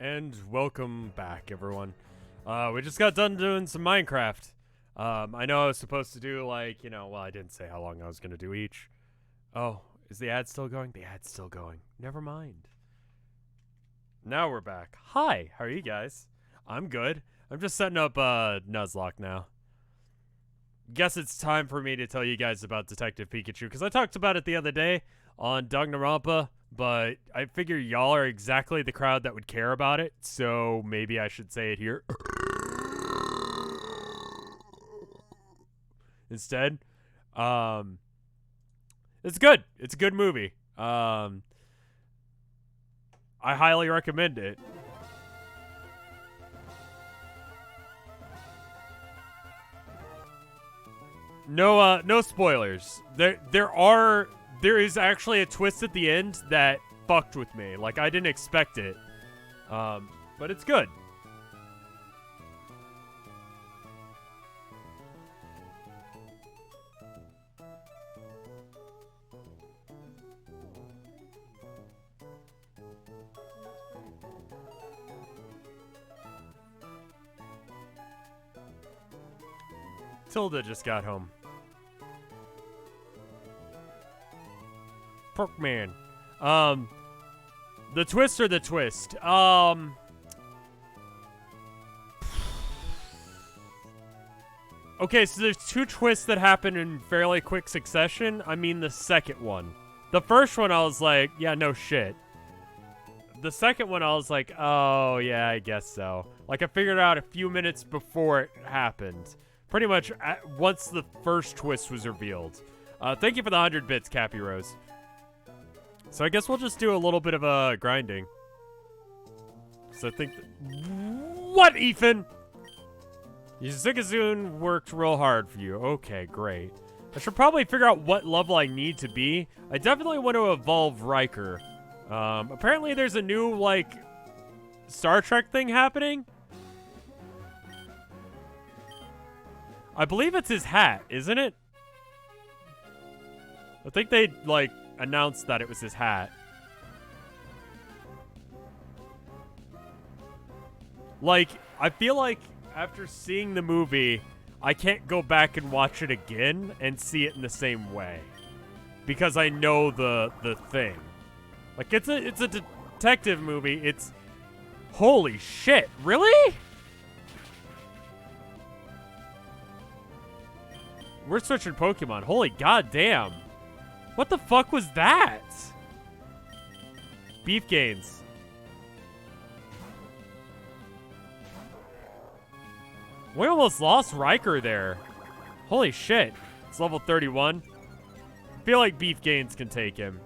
And welcome back, everyone. We just got done doing some Minecraft. I know I was supposed to do, like, well, I didn't say how long I was going to do each. Oh, is the ad still going? The ad's still going. Never mind. Now we're back. Hi, how are you guys? I'm good. I'm just setting up Nuzlocke now. Guess it's time for me to tell you guys about Detective Pikachu, because I talked about it the other day on Danganronpa, but I figure y'all are exactly the crowd that would care about it, so maybe I should say it here. Instead. It's good. It's a good movie. I highly recommend it. No spoilers. There is actually a twist at the end that fucked with me. Like, I didn't expect it. But it's good. Tilda just got home. Porkman. The twist or the twist? Okay, so there's two twists that happen in fairly quick succession. I mean the second one. The first one I was like, yeah, no shit. The second one I was like, oh, yeah, I guess so. Like, I figured out a few minutes before it happened. Pretty much once the first twist was revealed. Thank you for the 100 bits, Cappy Rose. So I guess we'll just do a little bit of grinding. So I think... What, Ethan? Zigazoo worked real hard for you. Okay, great. I should probably figure out what level I need to be. I definitely want to evolve Riker. Apparently there's a new, like, Star Trek thing happening. I believe it's his hat, isn't it? I think they, like, announced that it was his hat. Like, I feel like after seeing the movie, I can't go back and watch it again and see it in the same way. Because I know the thing. Like, it's a detective movie. It's... Holy shit, really? We're switching Pokemon. Holy goddamn. What the fuck was that? Beef gains. We almost lost Riker there. Holy shit. It's level 31. I feel like Beef gains can take him.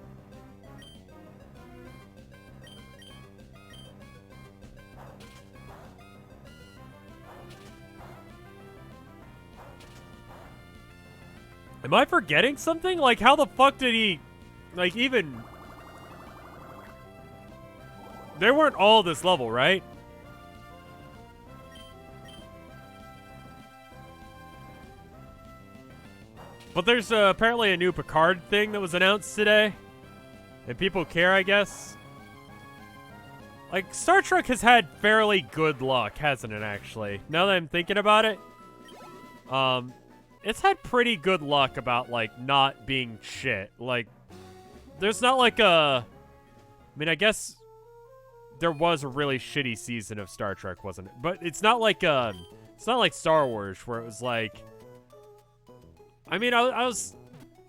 Am I forgetting something? Like, how the fuck did he... Like, even... They weren't all this level, right? But there's apparently a new Picard thing that was announced today. And people care, I guess. Like, Star Trek has had fairly good luck, hasn't it, actually? Now that I'm thinking about it. It's had pretty good luck about, like, not being shit. Like, there's not like a... I mean, I guess there was a really shitty season of Star Trek, wasn't it? But it's not like, it's not like Star Wars, where it was like... I mean, I was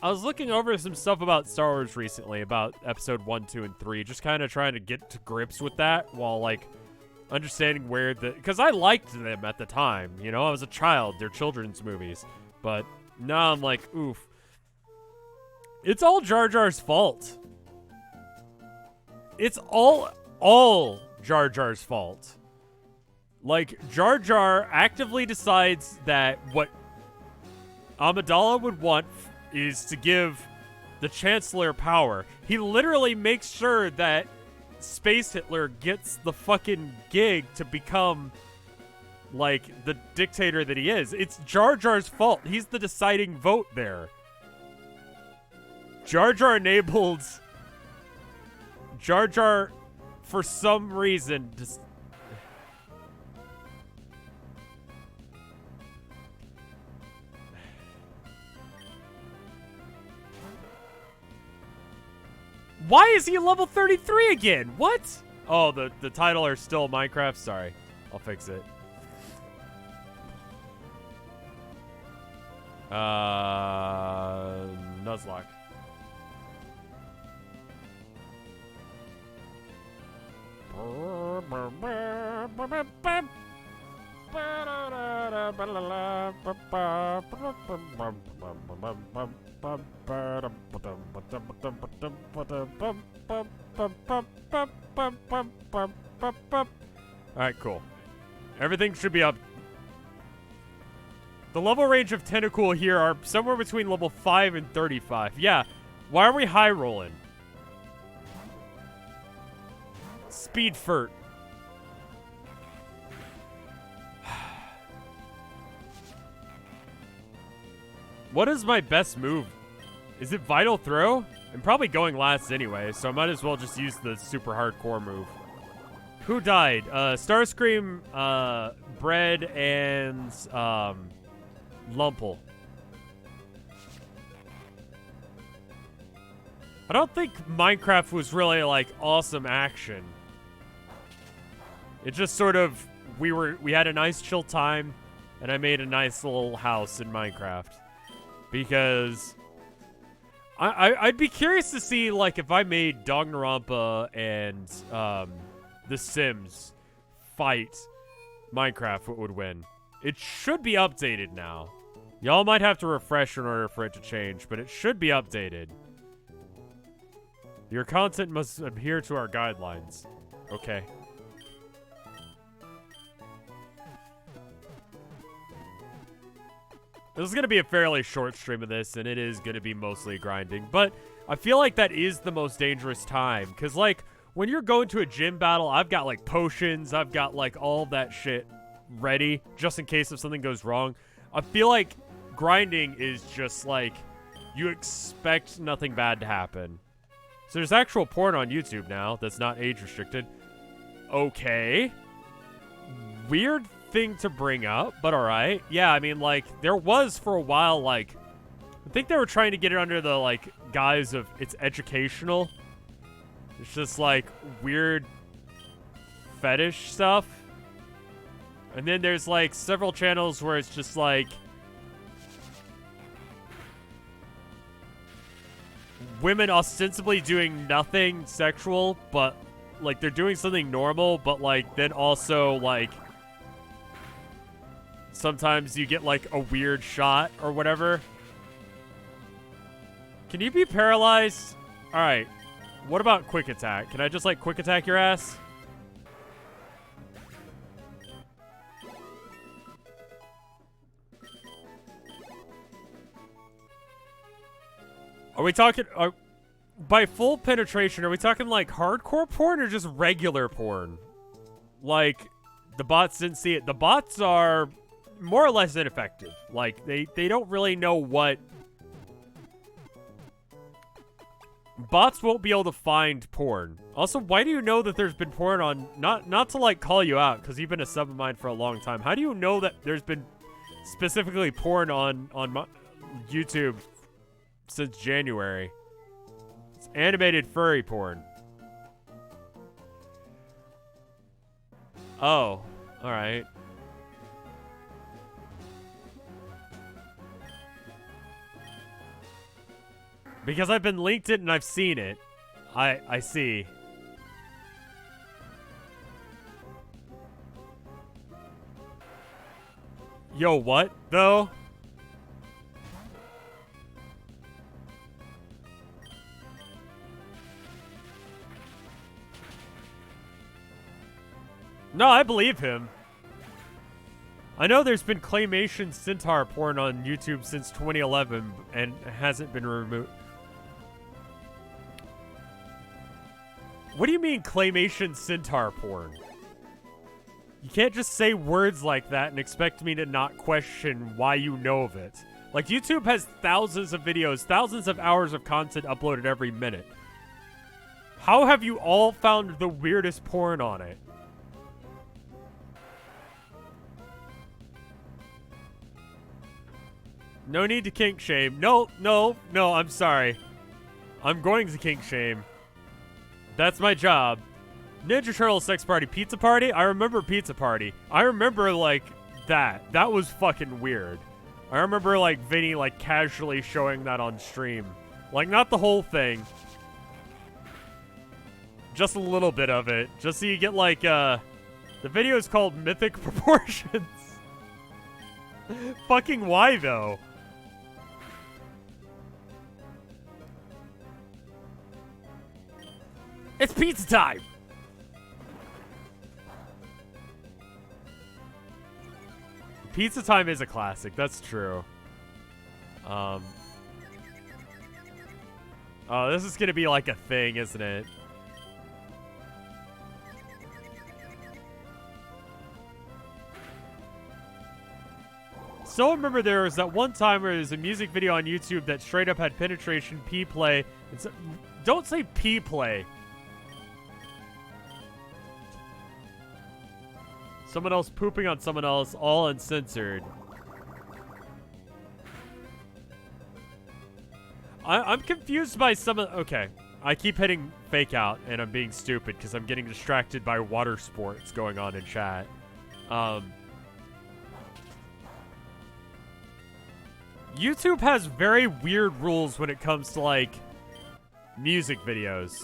looking over some stuff about Star Wars recently, about episode 1, 2, and 3, just kind of trying to get to grips with that, while, like, understanding where the... Because I liked them at the time, you know? I was a child. They're children's movies. But now I'm like, oof. It's all Jar Jar's fault. It's all Jar Jar's fault. Like, Jar Jar actively decides that what Amidala would want is to give the Chancellor power. He literally makes sure that Space Hitler gets the fucking gig to become... like, the dictator that he is. It's Jar Jar's fault. He's the deciding vote there. Jar Jar enabled Jar Jar, for some reason, Why is he level 33 again? What? Oh, the title are still Minecraft? Sorry. I'll fix it. Nuzlocke. Alright, cool. Everything should be up. The level range of Tentacool here are somewhere between level 5 and 35. Yeah. Why are we high rolling? Speed Furt. What is my best move? Is it Vital Throw? I'm probably going last anyway, so I might as well just use the super hardcore move. Who died? Starscream, Bread, and Lumple. I don't think Minecraft was really like awesome action. It just sort of we had a nice chill time, and I made a nice little house in Minecraft. Because I'd be curious to see, like, if I made Danganronpa and The Sims fight Minecraft, what would win? It should be updated now. Y'all might have to refresh in order for it to change, but it should be updated. Your content must adhere to our guidelines. Okay. This is going to be a fairly short stream of this, and it is going to be mostly grinding. But I feel like that is the most dangerous time. Because, like, when you're going to a gym battle, I've got, like, potions. I've got, like, all of that shit ready, just in case if something goes wrong. I feel like grinding is just, like, you expect nothing bad to happen. So there's actual porn on YouTube now that's not age-restricted. Okay. Weird thing to bring up, but alright. Yeah, I mean, like, there was for a while, like, I think they were trying to get it under the, like, guise of it's educational. It's just, like, weird fetish stuff. And then there's, like, several channels where it's just, like, women ostensibly doing nothing sexual, but, like, they're doing something normal, but, like, then also, like, sometimes you get, like, a weird shot or whatever. Can you be paralyzed? Alright. What about quick attack? Can I just, like, quick attack your ass? Are we talking... by full penetration, are we talking, like, hardcore porn or just regular porn? Like, the bots didn't see it. The bots are more or less ineffective. Like, they don't really know what... Bots won't be able to find porn. Also, why do you know that there's been porn on... Not to, like, call you out, because you've been a sub of mine for a long time. How do you know that there's been specifically porn on YouTube since January? It's animated furry porn. Oh, alright. Because I've been linked it and I've seen it. I see. Yo, what, though? No, I believe him. I know there's been Claymation centaur porn on YouTube since 2011 and hasn't been removed. What do you mean Claymation centaur porn? You can't just say words like that and expect me to not question why you know of it. Like, YouTube has thousands of videos, thousands of hours of content uploaded every minute. How have you all found the weirdest porn on it? No need to kink shame. No, I'm sorry. I'm going to kink shame. That's my job. Ninja Turtle Sex Party, Pizza Party? I remember Pizza Party. I remember, like, that. That was fucking weird. I remember, like, Vinny, like, casually showing that on stream. Like, not the whole thing. Just a little bit of it. Just so you get, like, the video is called Mythic Proportions. Fucking why, though? It's pizza time! Pizza time is a classic, that's true. Oh, this is gonna be like a thing, isn't it? So remember there was that one time where there's a music video on YouTube that straight up had penetration, P-play. Don't say P-play. Someone else pooping on someone else, all uncensored. I'm confused by some of... Okay, I keep hitting fake out, and I'm being stupid because I'm getting distracted by water sports going on in chat. YouTube has very weird rules when it comes to, like, music videos.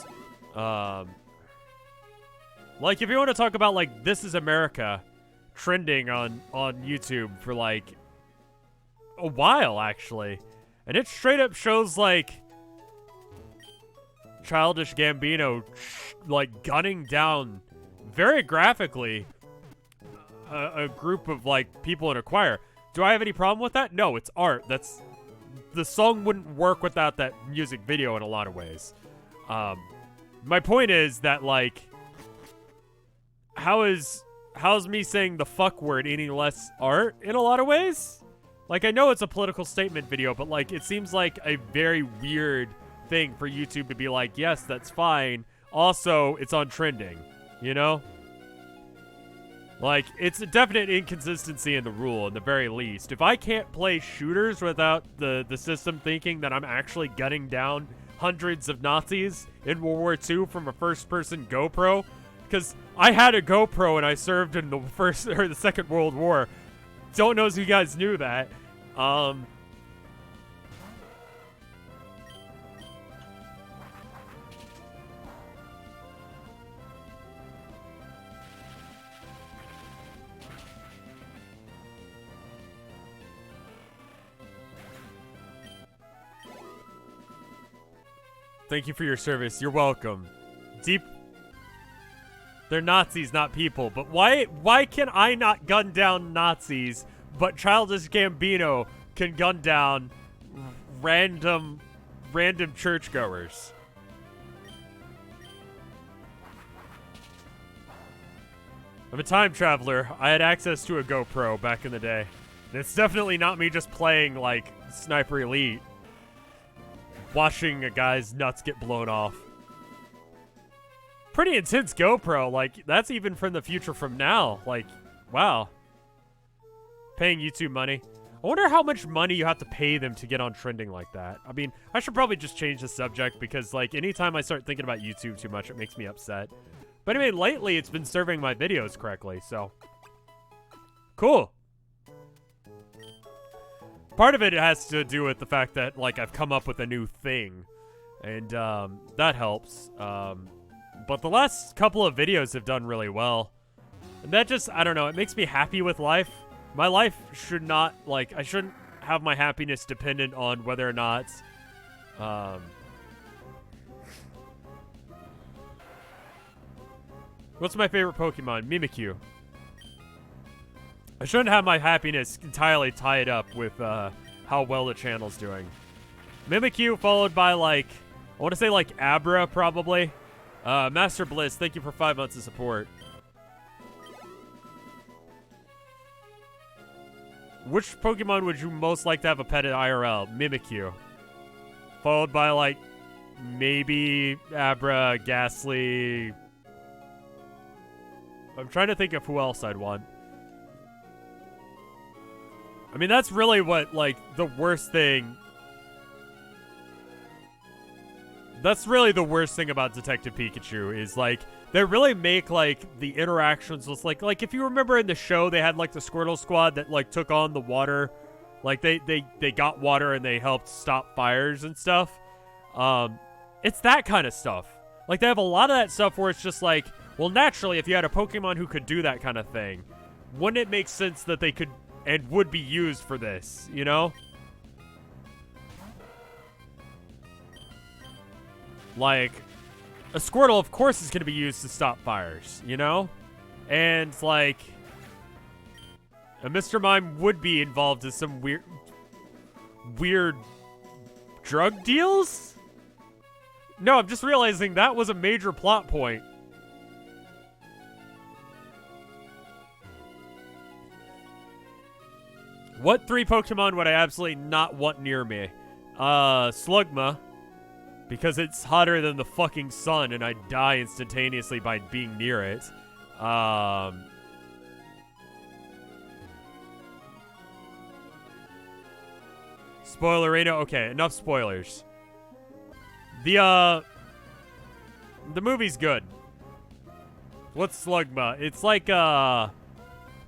Like, if you want to talk about, like, This Is America trending on YouTube for, like, a while, actually. And it straight up shows, like, Childish Gambino, like, gunning down very graphically a group of, like, people in a choir. Do I have any problem with that? No, it's art. The song wouldn't work without that music video in a lot of ways. My point is that, like, how's me saying the fuck word any less art in a lot of ways? Like, I know it's a political statement video, but, like, it seems like a very weird thing for YouTube to be like, yes, that's fine. Also, it's on trending, you know? Like, it's a definite inconsistency in the rule, in the very least. If I can't play shooters without the system thinking that I'm actually gunning down hundreds of Nazis in World War II from a first-person GoPro, because I had a GoPro and I served in the first or the Second World War. Don't know if you guys knew that. Thank you for your service. You're welcome. They're Nazis, not people. But why can I not gun down Nazis, but Childish Gambino can gun down random churchgoers? I'm a time traveler. I had access to a GoPro back in the day. And it's definitely not me just playing, like, Sniper Elite. Watching a guy's nuts get blown off. Pretty intense GoPro. Like, that's even from the future from now. Like, wow. Paying YouTube money. I wonder how much money you have to pay them to get on trending like that. I mean, I should probably just change the subject because, like, anytime I start thinking about YouTube too much, it makes me upset. But anyway, lately it's been serving my videos correctly, so. Cool. Part of it has to do with the fact that, like, I've come up with a new thing. And, that helps. But the last couple of videos have done really well. And that just, I don't know, it makes me happy with life. My life should not, like, I shouldn't have my happiness dependent on whether or not, what's my favorite Pokemon? Mimikyu. I shouldn't have my happiness entirely tied up with how well the channel's doing. Mimikyu followed by, like, I want to say, like, Abra, probably. Master Bliss, thank you for 5 months of support. Which Pokemon would you most like to have a pet at IRL? Mimikyu. Followed by, like, maybe Abra, Ghastly. I'm trying to think of who else I'd want. I mean, that's really what, like, the worst thing That's really the worst thing about Detective Pikachu is, like, they really make, like, the interactions with, like, if you remember in the show, they had, like, the Squirtle Squad that, like, took on the water. Like, they got water and they helped stop fires and stuff. It's that kind of stuff. Like, they have a lot of that stuff where it's just like, well, naturally, if you had a Pokemon who could do that kind of thing, wouldn't it make sense that they could and would be used for this, you know? Like, a Squirtle, of course, is going to be used to stop fires, you know? And, like, a Mr. Mime would be involved in some weird drug deals? No, I'm just realizing that was a major plot point. What 3 Pokemon would I absolutely not want near me? Slugma. Because it's hotter than the fucking sun and I die instantaneously by being near it. Spoilerino. Okay, enough spoilers. The movie's good. What's Slugma? It's like,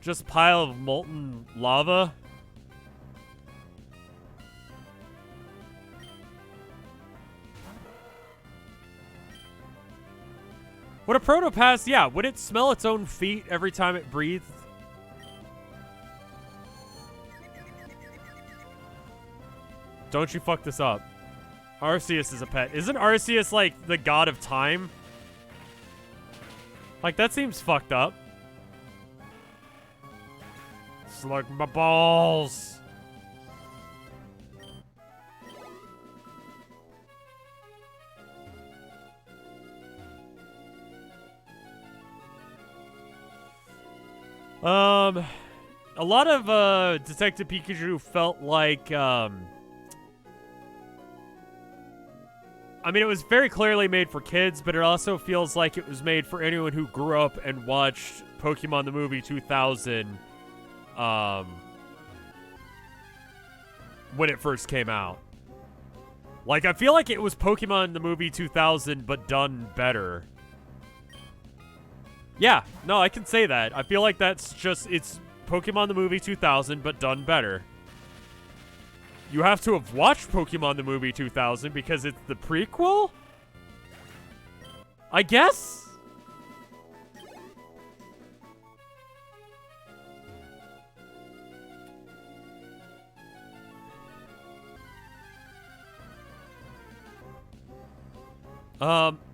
just pile of molten lava. Would a Protopass, yeah, would it smell its own feet every time it breathed? Don't you fuck this up. Arceus is a pet. Isn't Arceus, like, the god of time? Like, that seems fucked up. Slug my balls. A lot of, Detective Pikachu felt like, I mean, it was very clearly made for kids, but it also feels like it was made for anyone who grew up and watched Pokemon the Movie 2000, when it first came out. Like, I feel like it was Pokemon the Movie 2000, but done better. Yeah, no, I can say that. I feel like that's just, it's Pokemon the Movie 2000, but done better. You have to have watched Pokemon the Movie 2000 because it's the prequel? I guess?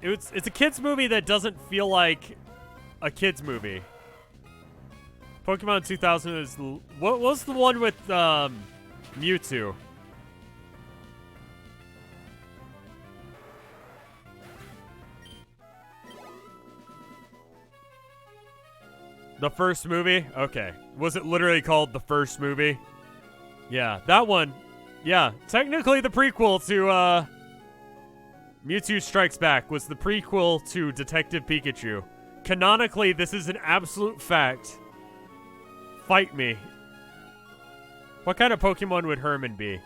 It's a kid's movie that doesn't feel like a kid's movie. Pokemon 2000 is... What was the one with, Mewtwo? The first movie? Okay. Was it literally called The First Movie? Yeah, that one. Yeah, technically the prequel to, Mewtwo Strikes Back was the prequel to Detective Pikachu. Canonically, this is an absolute fact. Fight me. What kind of Pokemon would Herman be?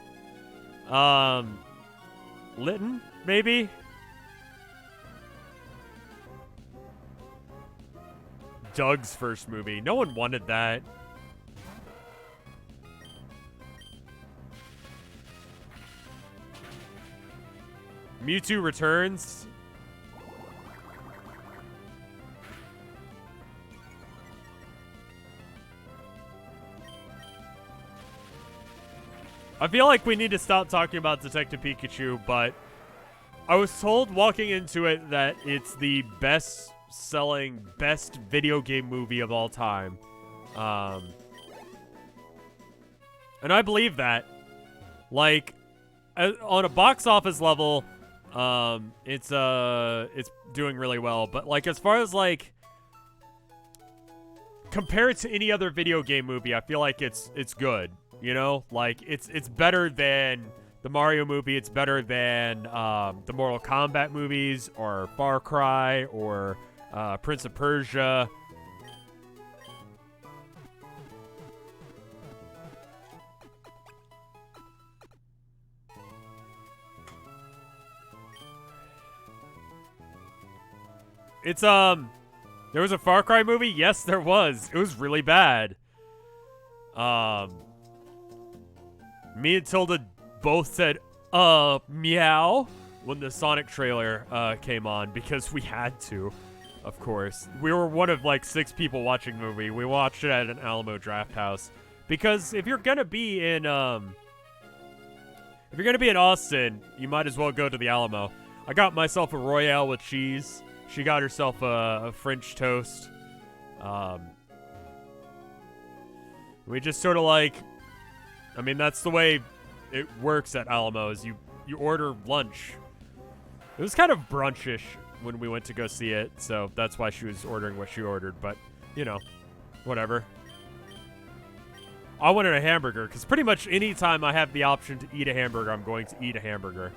Litten, maybe? Doug's first movie. No one wanted that. Mewtwo Returns. I feel like we need to stop talking about Detective Pikachu, but I was told walking into it that it's the best-selling, best video game movie of all time. And I believe that. Like, on a box office level, it's doing really well. But, like, as far as, like, compared to any other video game movie, I feel like it's good. You know, like, it's better than the Mario movie. It's better than the Mortal Kombat movies or Far Cry or Prince of Persia. It's, there was a Far Cry movie? Yes, there was. It was really bad. Me and Tilda both said, meow, when the Sonic trailer, came on, because we had to, of course. We were one of, like, 6 people watching the movie. We watched it at an Alamo draft house. Because if you're gonna be in, Austin, you might as well go to the Alamo. I got myself a Royale with cheese. She got herself a French toast. We just sort of like, I mean, that's the way it works at Alamo's. You order lunch. It was kind of brunchish when we went to go see it, so that's why she was ordering what she ordered, but, you know, whatever. I wanted a hamburger, because pretty much any time I have the option to eat a hamburger, I'm going to eat a hamburger.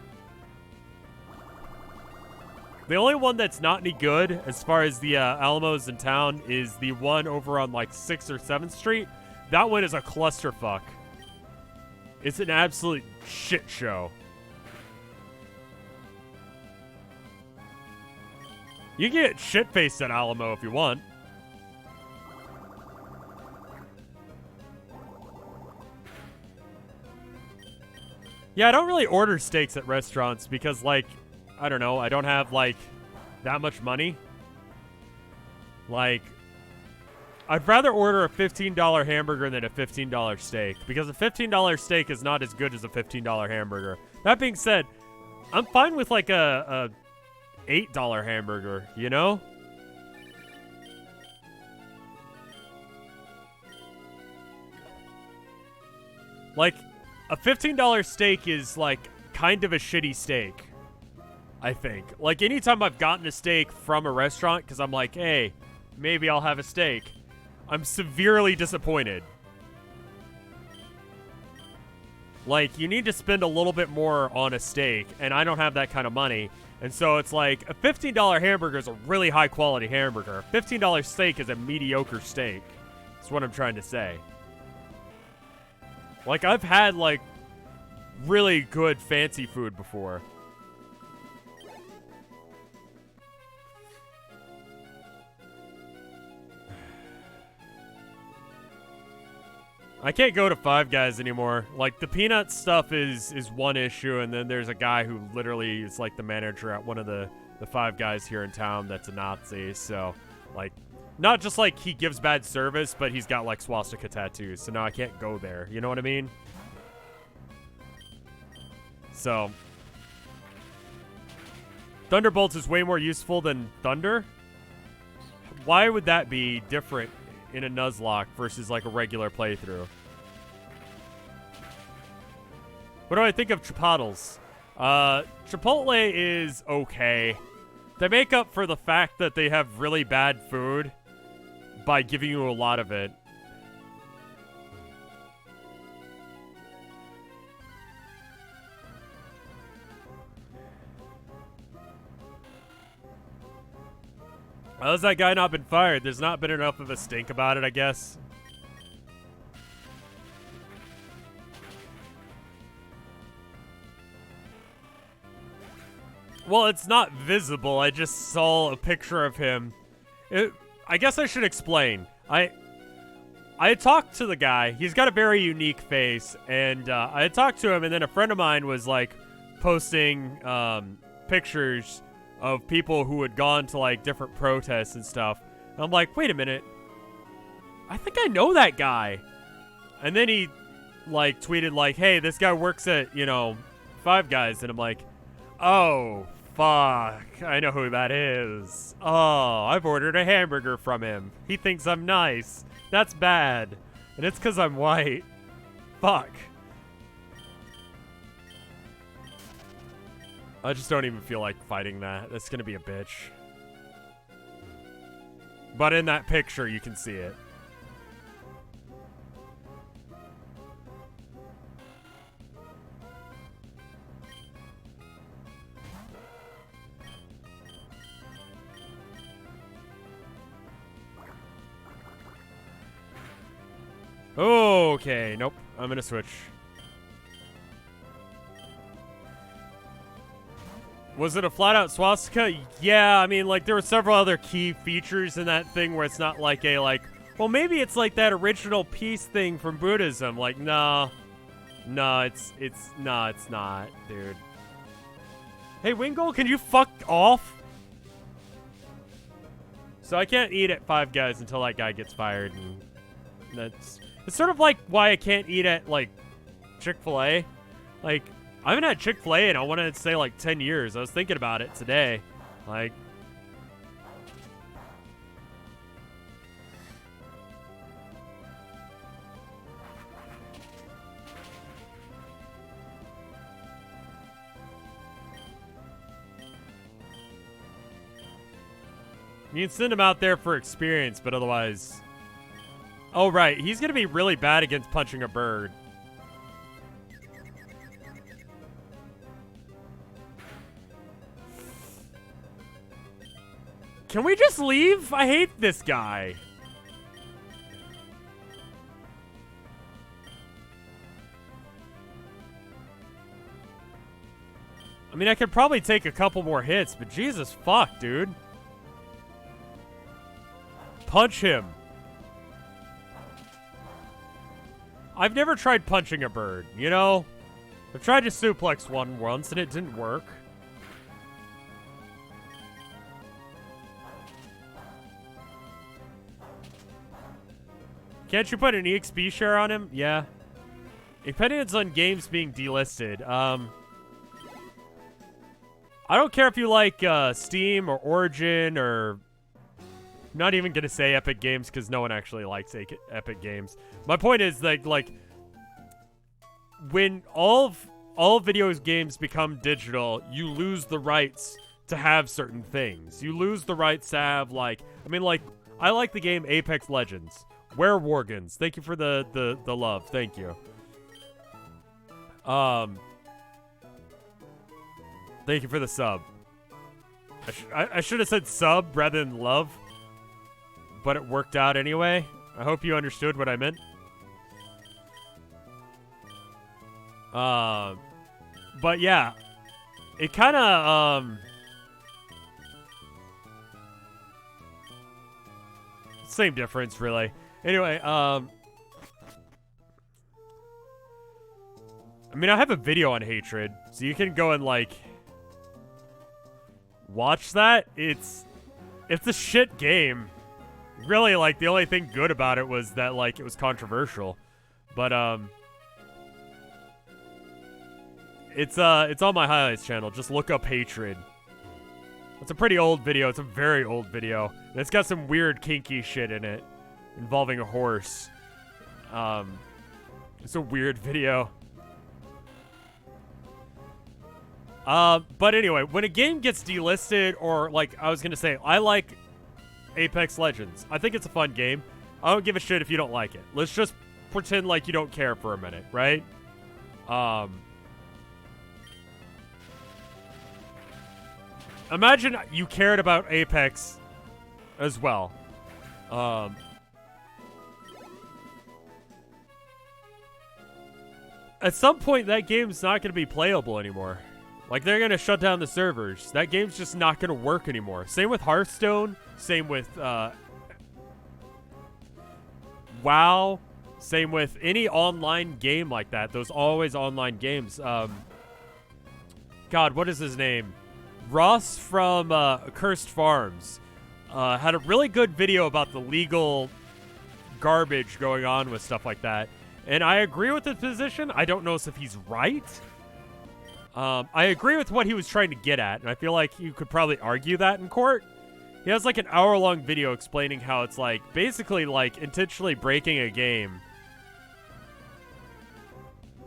The only one that's not any good, as far as the Alamos in town, is the one over on, like, 6th or 7th Street. That one is a clusterfuck. It's an absolute shit show. You can get shit-faced at Alamo if you want. Yeah, I don't really order steaks at restaurants because, like, I don't know, I don't have, like, that much money. Like, I'd rather order a $15 hamburger than a $15 steak, because a $15 steak is not as good as a $15 hamburger. That being said, I'm fine with, like, a $8 hamburger, you know? Like, a $15 steak is, like, kind of a shitty steak, I think. Like, anytime I've gotten a steak from a restaurant, because I'm like, hey, maybe I'll have a steak, I'm severely disappointed. Like, you need to spend a little bit more on a steak, and I don't have that kind of money. And so it's like, a $15 hamburger is a really high-quality hamburger. A $15 steak is a mediocre steak. That's what I'm trying to say. Like, I've had, like, really good fancy food before. I can't go to Five Guys anymore. Like, the peanut stuff is one issue, and then there's a guy who literally is, like, the manager at one of the Five Guys here in town that's a Nazi, so, like, not just, like, he gives bad service, but he's got, like, swastika tattoos, so now I can't go there. You know what I mean? So, Thunderbolts is way more useful than Thunder? Why would that be different in a Nuzlocke versus, like, a regular playthrough? What do I think of Chipotles? Chipotle is okay. They make up for the fact that they have really bad food by giving you a lot of it. How's that guy not been fired? There's not been enough of a stink about it, I guess. Well, it's not visible. I just saw a picture of him. I guess I should explain. I had talked to the guy. He's got a very unique face, and I had talked to him, and then a friend of mine was, like, posting pictures of people who had gone to, like, different protests and stuff. And I'm like, wait a minute. I think I know that guy. And then he, like, tweeted, like, hey, this guy works at, you know, Five Guys. And I'm like, oh, fuck. I know who that is. Oh, I've ordered a hamburger from him. He thinks I'm nice. That's bad. And it's because I'm white. Fuck. I just don't even feel like fighting that. That's gonna be a bitch. But in that picture, you can see it. Okay, nope. I'm gonna switch. Was it a flat-out swastika? Yeah, I mean, like, there were several other key features in that thing where it's not like a, like, well, maybe it's like that original peace thing from Buddhism. Like, nah. No, it's not, dude. Hey, Wingle, can you fuck off? So I can't eat at Five Guys until that guy gets fired, and it's sort of like why I can't eat at, like, Chick-fil-A. Like, I haven't had Chick-fil-A in, I want to say, like, 10 years. I was thinking about it today. Like, you can send him out there for experience, but otherwise... Oh, right. He's going to be really bad against punching a bird. Can we just leave? I hate this guy. I mean, I could probably take a couple more hits, but Jesus fuck, dude. Punch him. I've never tried punching a bird, you know? I've tried to suplex one once and it didn't work. Can't you put an EXP share on him? Yeah. It depends on games being delisted. I don't care if you like Steam or Origin or... I'm not even gonna say Epic Games because no one actually likes Epic Games. My point is that, like, when all video games become digital, you lose the rights to have certain things. You lose the rights to have, like, I mean, like, I like the game Apex Legends. Werewolves, thank you for the love. Thank you. Thank you for the sub. I should have said sub rather than love. But it worked out anyway. I hope you understood what I meant. But yeah. It kind of, same difference, really. Anyway, I mean, I have a video on hatred, so you can go and, like, watch that. It's a shit game. Really, like, the only thing good about it was that, like, it was controversial. But, it's on my highlights channel. Just look up Hatred. It's a pretty old video. It's a very old video. And it's got some weird kinky shit in it involving a horse. It's a weird video. But anyway, when a game gets delisted, or, like, I was gonna say, I like Apex Legends. I think it's a fun game. I don't give a shit if you don't like it. Let's just pretend like you don't care for a minute, right? Imagine you cared about Apex as well. At some point, that game's not going to be playable anymore. Like, they're going to shut down the servers. That game's just not going to work anymore. Same with Hearthstone. Same with, WoW. Same with any online game like that. Those always online games. God, what is his name? Ross from, Cursed Farms, had a really good video about the legal garbage going on with stuff like that. And I agree with his position. I don't know if he's right. I agree with what he was trying to get at, and I feel like you could probably argue that in court. He has like an hour-long video explaining how it's like basically like intentionally breaking a game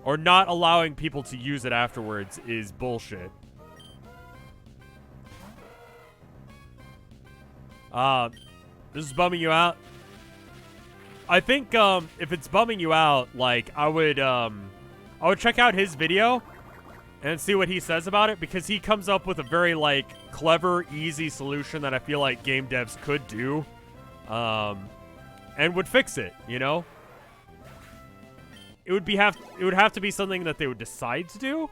or not allowing people to use it afterwards is bullshit. This is bumming you out. I think if it's bumming you out, like I would check out his video and see what he says about it, because he comes up with a very, like, clever, easy solution that I feel like game devs could do, and would fix it, you know? It would have to be something that they would decide to do.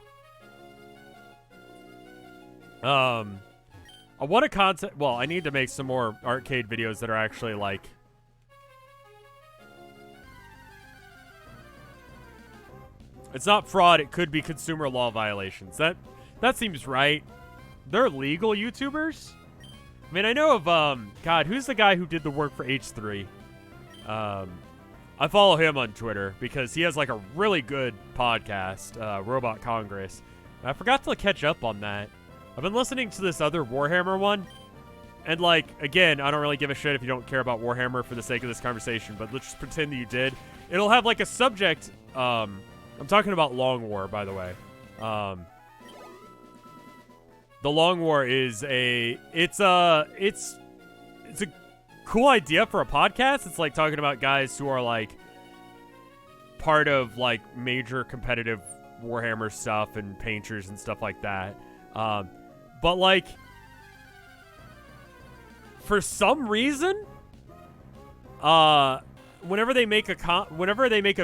I want to content. Well, I need to make some more arcade videos that are actually like. It's not fraud. It could be consumer law violations. That seems right. They're legal YouTubers. I mean, I know of God, who's the guy who did the work for H3? I follow him on Twitter because he has like a really good podcast, Robot Congress. I forgot to catch up on that. I've been listening to this other Warhammer one. And like, again, I don't really give a shit if you don't care about Warhammer for the sake of this conversation, but let's just pretend that you did. It'll have like a subject, I'm talking about Long War, by the way. The Long War is it's a cool idea for a podcast. It's like talking about guys who are like part of like major competitive Warhammer stuff and painters and stuff like that. But like for some reason, whenever they make a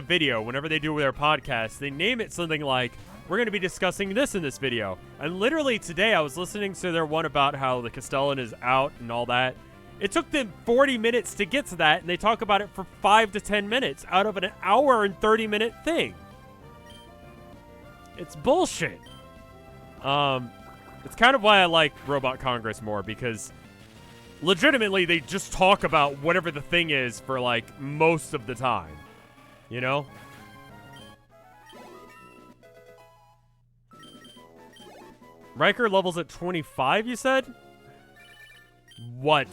video, whenever they do their podcast, they name it something like, we're going to be discussing this in this video. And literally today I was listening to their one about how the Castellan is out and all that. It took them 40 minutes to get to that, and they talk about it for 5 to 10 minutes out of an hour and 30-minute thing. It's bullshit. It's kind of why I like Robot Congress more, because legitimately they just talk about whatever the thing is for like most of the time. You know? Riker levels at 25, you said? What?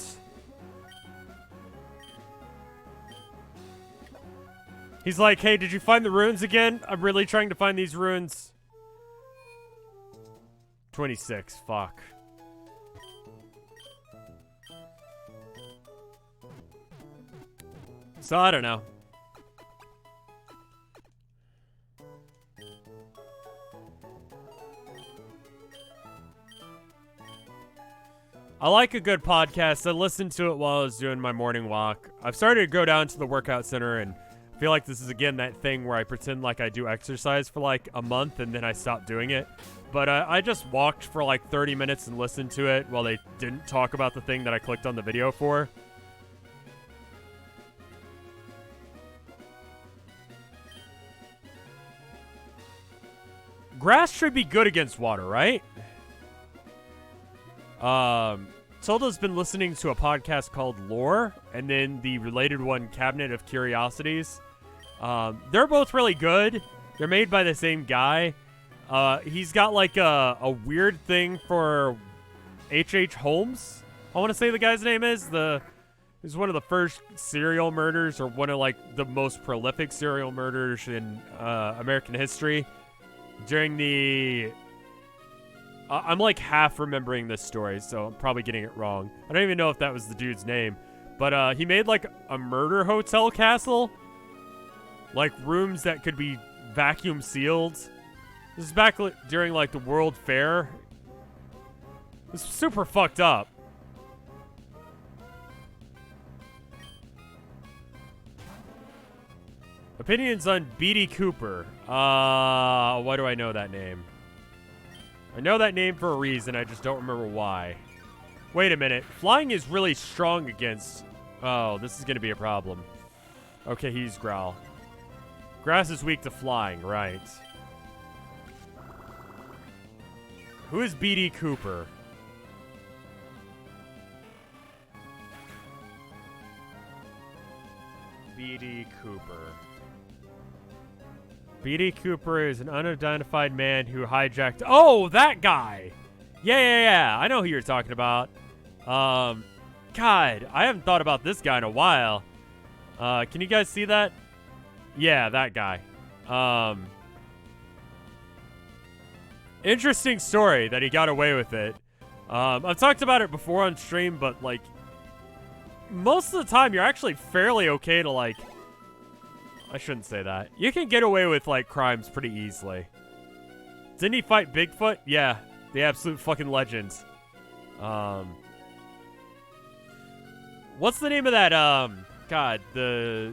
He's like, hey, did you find the runes again? I'm really trying to find these runes. 26, fuck. So, I don't know. I like a good podcast. I listened to it while I was doing my morning walk. I've started to go down to the workout center, and I feel like this is, again, that thing where I pretend like I do exercise for like a month, and then I stop doing it. But I just walked for like 30 minutes and listened to it while they didn't talk about the thing that I clicked on the video for. Grass should be good against water, right? Tilda's been listening to a podcast called Lore, and then the related one, Cabinet of Curiosities. They're both really good. They're made by the same guy. He's got like a weird thing for H.H. Holmes. I want to say the guy's name is. He's one of the first serial murderers, or one of like the most prolific serial murderers in American history. During the... I'm like half remembering this story, so I'm probably getting it wrong. I don't even know if that was the dude's name. But he made like a murder hotel castle. Like rooms that could be vacuum sealed. This is back during like the World Fair. It's super fucked up. Opinions on B.D. Cooper. Why do I know that name? I know that name for a reason, I just don't remember why. Wait a minute. Flying is really strong against... Oh, this is going to be a problem. Okay, he's Growl. Grass is weak to flying, right. Who is B.D. Cooper? B.D. Cooper. B.D. Cooper is an unidentified man who hijacked... Oh, that guy! Yeah. I know who you're talking about. God, I haven't thought about this guy in a while. Can you guys see that? Yeah, that guy. Interesting story that he got away with it. I've talked about it before on stream, but, like, most of the time you're actually fairly okay to, like... I shouldn't say that. You can get away with, like, crimes pretty easily. Didn't he fight Bigfoot? Yeah, the absolute fucking legend. What's the name of that, God, the...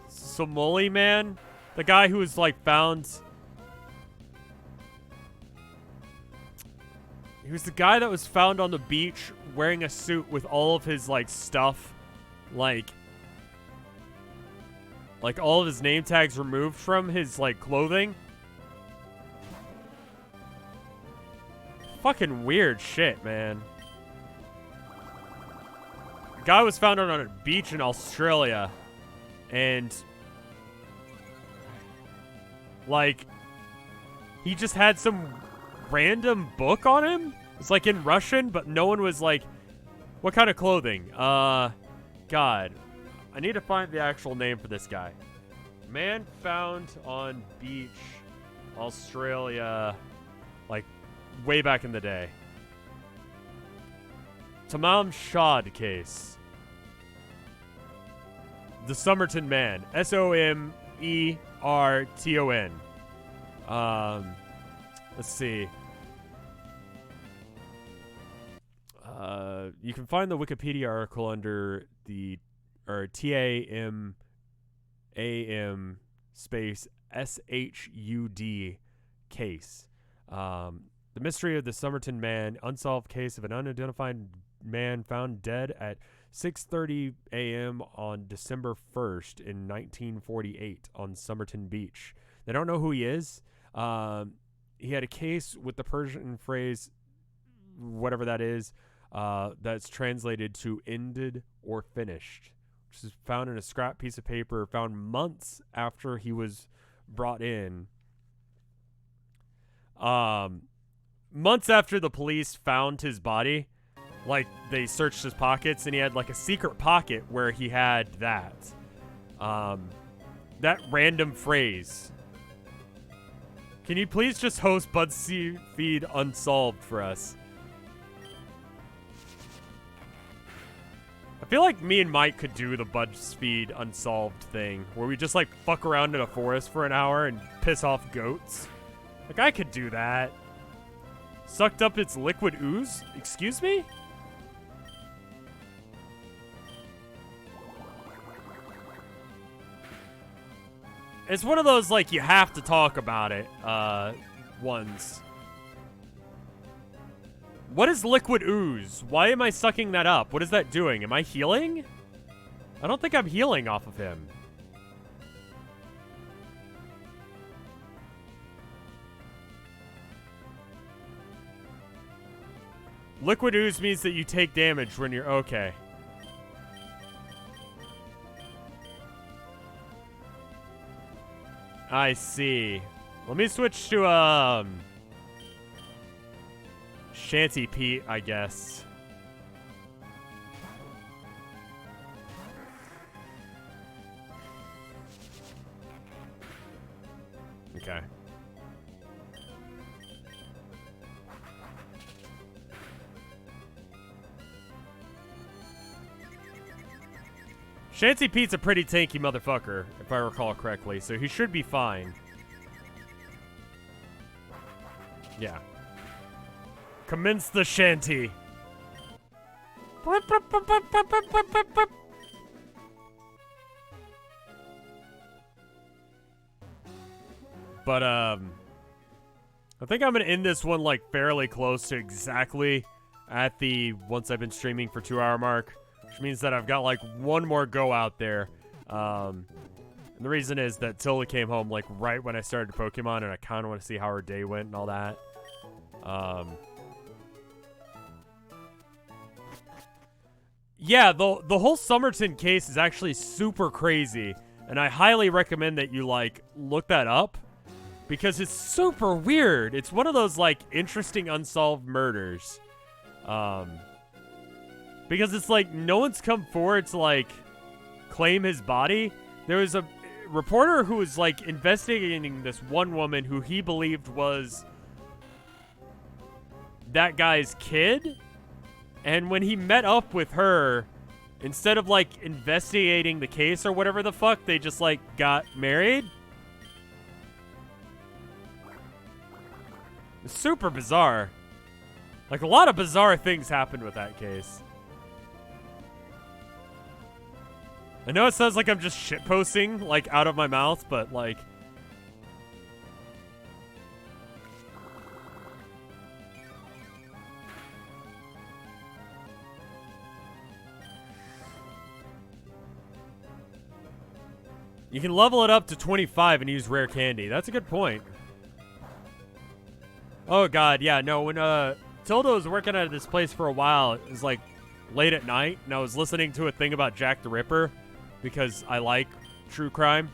Somali man? The guy who was, like, found... He was the guy that was found on the beach wearing a suit with all of his, like, stuff, like all of his name tags removed from his, like, clothing. Fucking weird shit, man. The guy was found on a beach in Australia, and, like, he just had some random book on him. It's, like, in Russian, but no one was like, what kind of clothing? God. I need to find the actual name for this guy. Man found on beach, Australia, like, way back in the day. Tamam Shad case. The Somerton Man. S-O-M-E-R-T-O-N. Let's see. You can find the Wikipedia article under the, or T-A-M-A-M space S-H-U-D case. The mystery of the Somerton Man, unsolved case of an unidentified man found dead at 6:30 a.m. on December 1st in 1948 on Somerton Beach. They don't know who he is. He had a case with the Persian phrase, whatever that is, that's translated to ended or finished, which is found in a scrap piece of paper found months after he was brought in. Months after the police found his body, like, they searched his pockets, and he had, like, a secret pocket where he had that. That random phrase. Can you please just host BuzzFeed Unsolved for us? I feel like me and Mike could do the BuzzFeed Unsolved thing, where we just, like, fuck around in a forest for an hour and piss off goats. Like, I could do that. Sucked up its liquid ooze? Excuse me? It's one of those, like, you have to talk about it, ones. What is liquid ooze? Why am I sucking that up? What is that doing? Am I healing? I don't think I'm healing off of him. Liquid ooze means that you take damage when you're okay. I see. Let me switch to, Shanty Pete, I guess. Okay. Shanty Pete's a pretty tanky motherfucker, if I recall correctly, so he should be fine. Yeah. Commence the shanty. But, I think I'm gonna end this one, like, fairly close to exactly at the once I've been streaming for 2-hour mark. Which means that I've got, like, one more go out there. And the reason is that Tilda came home, like, right when I started Pokemon, and I kind of want to see how her day went and all that. Yeah, the whole Somerton case is actually super crazy, and I highly recommend that you, like, look that up, because it's super weird. It's one of those, like, interesting unsolved murders. Because it's like, no one's come forward to, like, claim his body. There was a reporter who was, like, investigating this one woman who he believed was that guy's kid. And when he met up with her, instead of, like, investigating the case or whatever the fuck, they just, like, got married. It's super bizarre. Like, a lot of bizarre things happened with that case. I know it sounds like I'm just shitposting, like, out of my mouth, but, like... You can level it up to 25 and use rare candy. That's a good point. Oh god, yeah, no, when Tilda was working at this place for a while, it was like late at night, and I was listening to a thing about Jack the Ripper because I like true crime.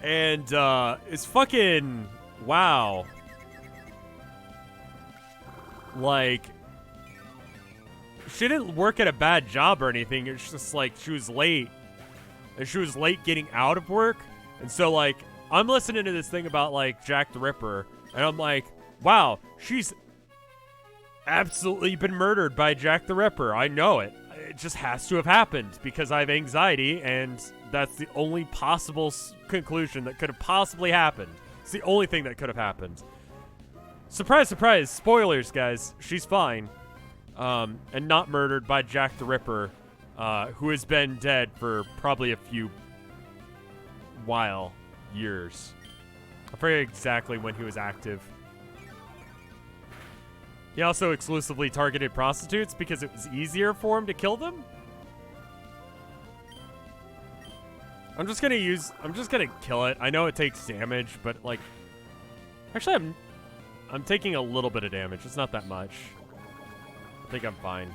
And it's fucking wow. Like, she didn't work at a bad job or anything. It's just like she was late. And she was late getting out of work. And so, like, I'm listening to this thing about, like, Jack the Ripper. And I'm like, wow, she's absolutely been murdered by Jack the Ripper. I know it. It just has to have happened because I have anxiety. And that's the only possible conclusion that could have possibly happened. It's the only thing that could have happened. Surprise, surprise. Spoilers, guys. She's fine. And not murdered by Jack the Ripper, who has been dead for probably a few years. I forget exactly when he was active. He also exclusively targeted prostitutes because it was easier for him to kill them. I'm just gonna kill it. I know it takes damage, but like, actually I'm taking a little bit of damage. It's not that much. I think I'm fine.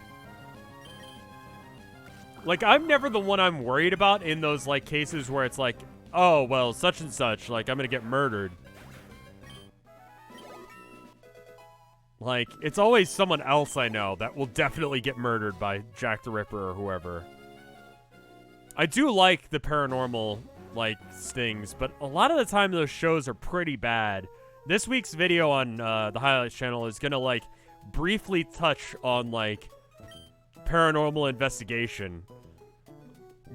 Like, I'm never the one I'm worried about in those, like, cases where it's like, oh, well, such and such, like, I'm gonna get murdered. Like, it's always someone else I know that will definitely get murdered by Jack the Ripper or whoever. I do like the paranormal, like, stings, but a lot of the time those shows are pretty bad. This week's video on the Highlights channel is gonna, like, briefly touch on, like, paranormal investigation.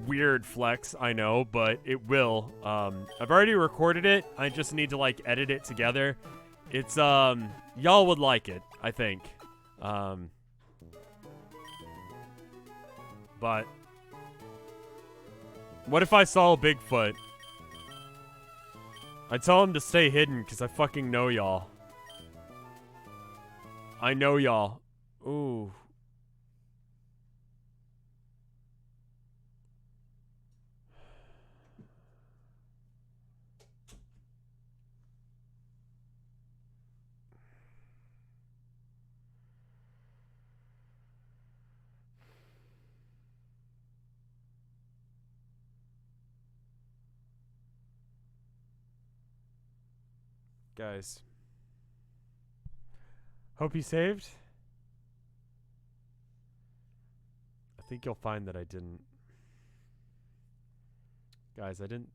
Weird flex, I know, but it will. I've already recorded it. I just need to, like, edit it together. It's, y'all would like it, I think. But what if I saw a Bigfoot? I tell him to stay hidden because I fucking know y'all. I know y'all. Ooh. Guys. Hope you saved. I think you'll find that I didn't. Guys, I didn't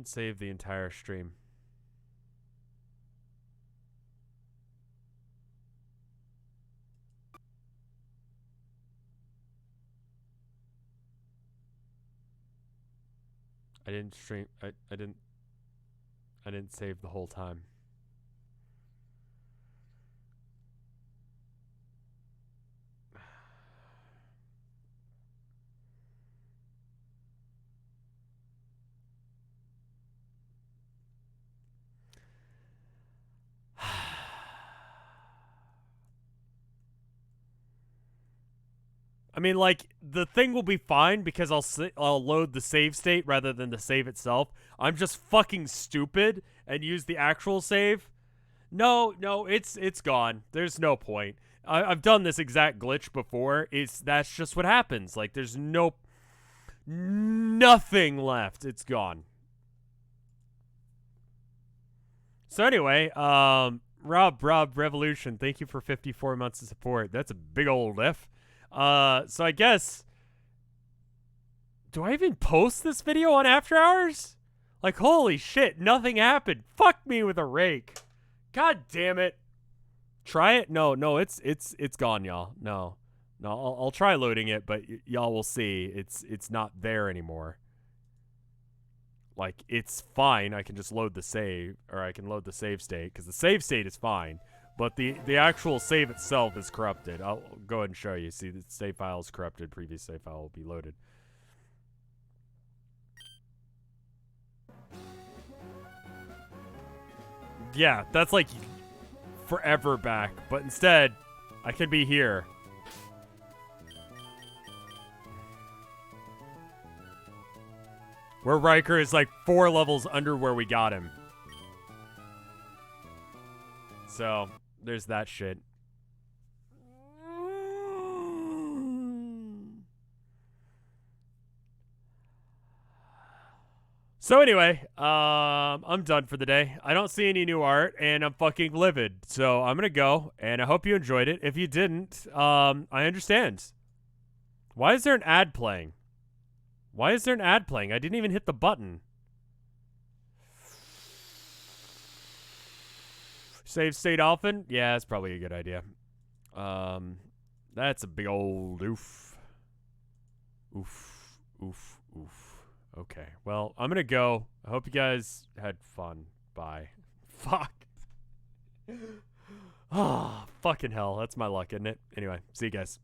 save the entire stream. I didn't stream. I didn't save the whole time. I mean, like, the thing will be fine because I'll load the save state rather than the save itself. I'm just fucking stupid and use the actual save. No, it's gone. There's no point. I've done this exact glitch before. That's just what happens. Like, there's nothing left. It's gone. So anyway, Rob Revolution, thank you for 54 months of support. That's a big old F. So I guess, do I even post this video on After Hours? Like, holy shit, nothing happened. Fuck me with a rake. God damn it. Try it? No, it's gone, y'all. No, I'll try loading it, but y'all will see it's not there anymore. Like, it's fine. I can just load the save, or I can load the save state, because the save state is fine. But the actual save itself is corrupted. I'll go ahead and show you. See, the save file is corrupted. Previous save file will be loaded. Yeah, that's like forever back. But instead, I could be here. Where Riker is like 4 levels under where we got him. So, there's that shit. So anyway, I'm done for the day. I don't see any new art, and I'm fucking livid. So I'm gonna go, and I hope you enjoyed it. If you didn't, I understand. Why is there an ad playing? Why is there an ad playing? I didn't even hit the button. Save state often? Yeah, that's probably a good idea. That's a big old oof. Oof, oof, oof. Okay, well, I'm gonna go. I hope you guys had fun. Bye. Fuck. Ah, fucking hell. That's my luck, isn't it? Anyway, see you guys.